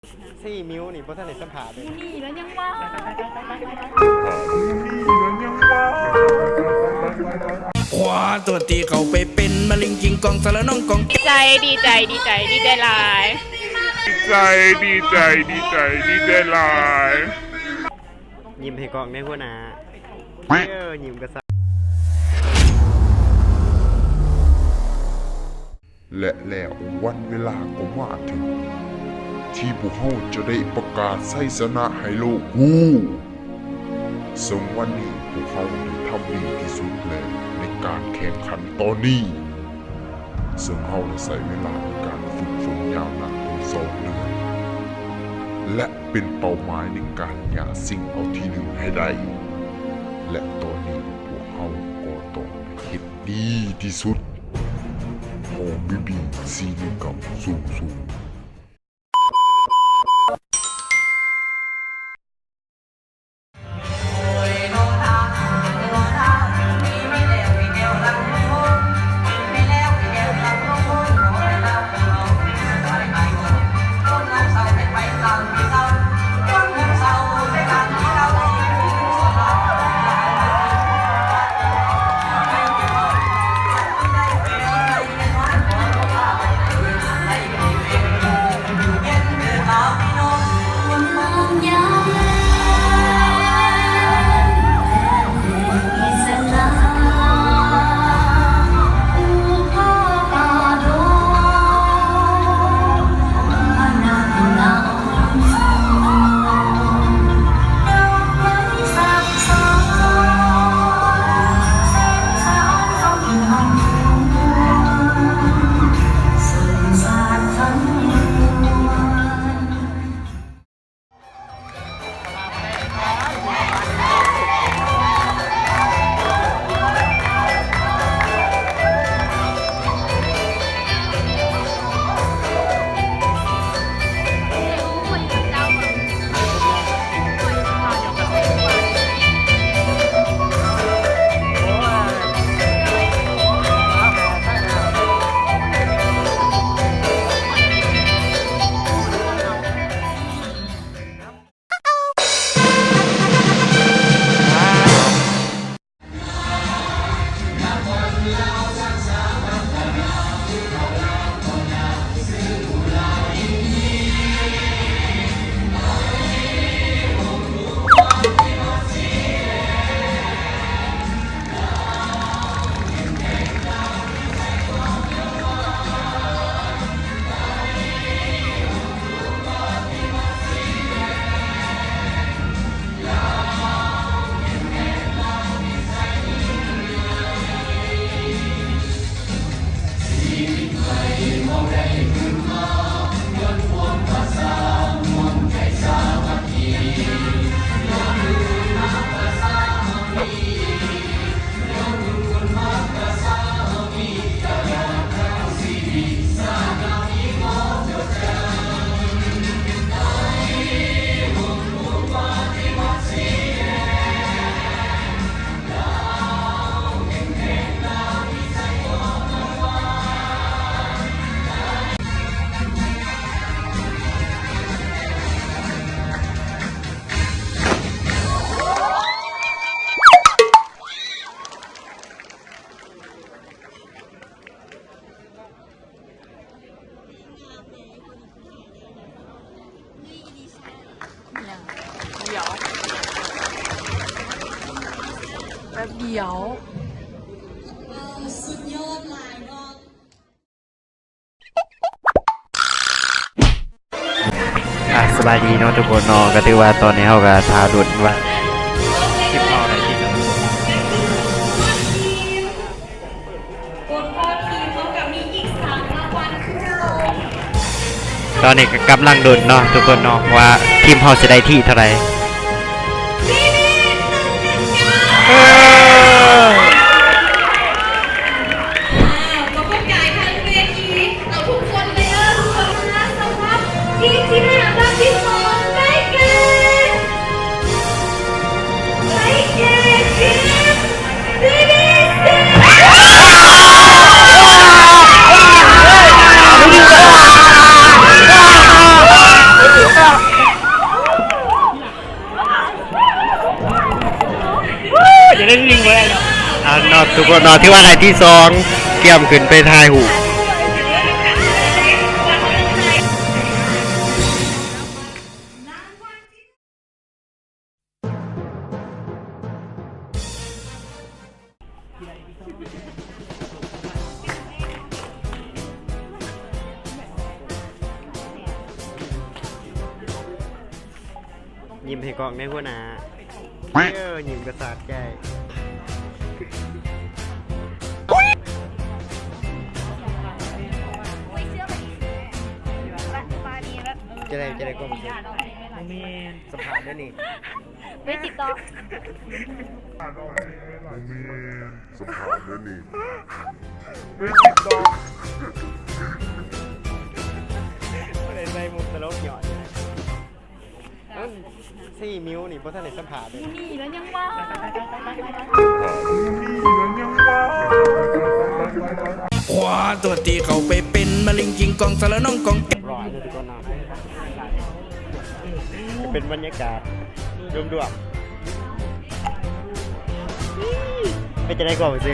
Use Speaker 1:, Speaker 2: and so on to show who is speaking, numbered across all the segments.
Speaker 1: 4 นิ้วนี่บ่ทันได้สัมผัสเลย
Speaker 2: นี่แล้วยังว่า
Speaker 3: ขวาตัวตีเขาไปเป็นมะลิงกิงกองสารน้องกอง
Speaker 2: ดีใจดีใจหลาย
Speaker 4: ดีใจหลาย
Speaker 1: ยิ้มให้กล้องได้หัวหน้ายิ้มกระซับ
Speaker 4: และแล้ววันเวลาก็มาถึงที่พวกเขาจะได้ประกาศชัยชนะให้โลกฮู้ซึ่งวันนี้พวกเขาได้ทำดีที่สุดแล้วในการแข่งขันตอนนี้ซึ่งเขาได้ใช้เวลาในการฝึกฝนยาวนานถึง2 เดือนและเป็นเป้าหมายในการหย่าสิ่งเอาที่ 1ให้ได้และตอนนี้พวกเขาก็ต้องเฮ็ดดีที่สุดโอ้บีซีนึงกับสูง
Speaker 2: แป๊บเดียว
Speaker 5: สุดยอดหลายเนาะ
Speaker 1: สบายดีเนาะทุกคนเนาะก็ถือว่าตอนนี้เฮาก็ทาดุนว่าคลิปเฮาได้ที่เนาะตอนนี้ก็กำลังดุนเนาะทุกคนเนาะว่าทีมเฮาสิได้ที่เท่าไหร่ นอนทุกคนนอนที่ว่าได้ที่สองเกี่ยมขึ้นไปทายหูยิ้มให้กองในหัวหน้ายิ้มกระสาดใจจะได้ก็มันสภาพนั่นนี่
Speaker 2: ไปติดต่อ
Speaker 4: สภาพนั่นนี่
Speaker 1: ไม่ได้ใส่มุกตลกหยอดสี่มิ้วนี่เพราะท่านในสัมผัสเลย
Speaker 2: นี่แล้วยังมา
Speaker 3: ขวาตัวตีเขาไปเป็นมะลิงกิงกองสารน้องกอง
Speaker 1: ร้อยเลยทุกคนนะจะเป็นบรรยากาศรวมๆไม่จะได้ก่อนสิ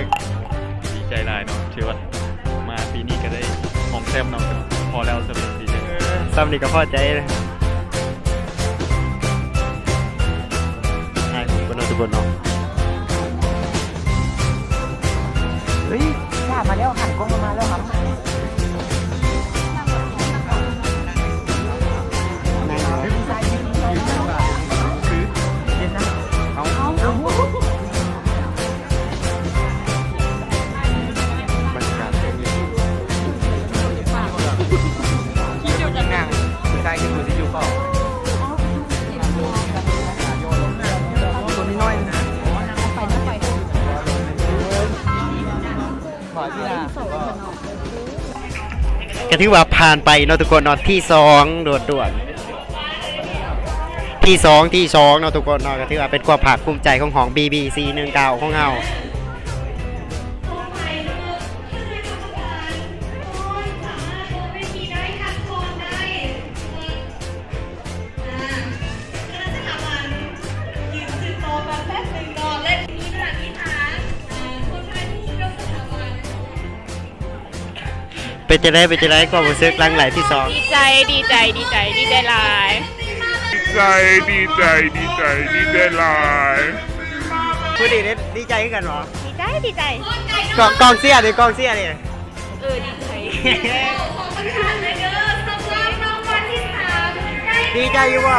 Speaker 5: ดีใจหลายเนาะที่ว่ามาปีนี้ก็ได้ของแซมเนาะพอแล้วสำหรับดีใจ
Speaker 1: ซ้ำนี่ก็พอใจเลยใช่ทุกคนเนาะทุกคนเนาะเฮ้ย
Speaker 6: มาแล้วหันกล้องมาแล้วครับ
Speaker 1: บรรยากาศเป็นยังไง
Speaker 6: ใช่คือที่อยู่เปล่าตัวนี้น้อยนะขอที่ละ
Speaker 1: ก็ถือว่าผ่านไปเนาะทุกคนเนาะที่สองโดดด่วนที่สองเนาะทุกคนเนาะก็ถือว่าเป็นความภาคภูมิใจของ BBC 19ของเราเป็นจะได้ก็รู้สึกลังไหลที่สอง
Speaker 2: ดีใจดีใจหลาย
Speaker 4: ดีใจหลาย
Speaker 1: ผู้ดีดีใจกันเหรอ
Speaker 2: ดีใจ
Speaker 1: กองเสียดิ
Speaker 2: ดีใจ
Speaker 1: ดีใจอยู่บ่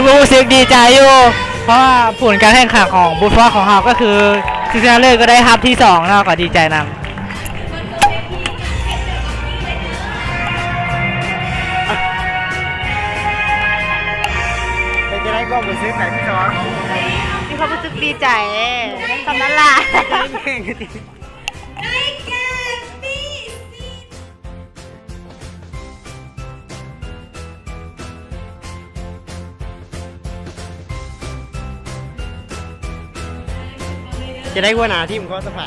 Speaker 6: รู้สึกดีใจอยู่ เพราะว่าผลการแข่งขันของบูฟอของเราก็คือซีซั่นแรกก็ได้ฮับที่2แล้วก็ดีใจนำ
Speaker 1: เป็นจะได้ก็รู้สึกไหลที่สอง
Speaker 2: มีความรู้สึกดีใจตอนนั้นล่ะ
Speaker 1: จะได้หัวหน้าทีมก็สภา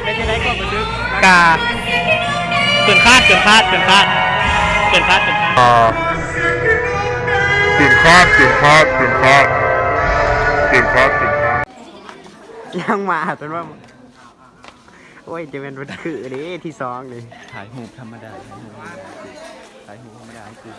Speaker 1: เป็นจะได้ก็รู้สึก
Speaker 6: กา
Speaker 5: เกินคาด
Speaker 4: ตื่นคาด
Speaker 1: ยังมาเป็นว่าโอ้ยจะเป็นวันคือนี้ที่สองนี่
Speaker 5: ถ่ายหูธรรมดาคือ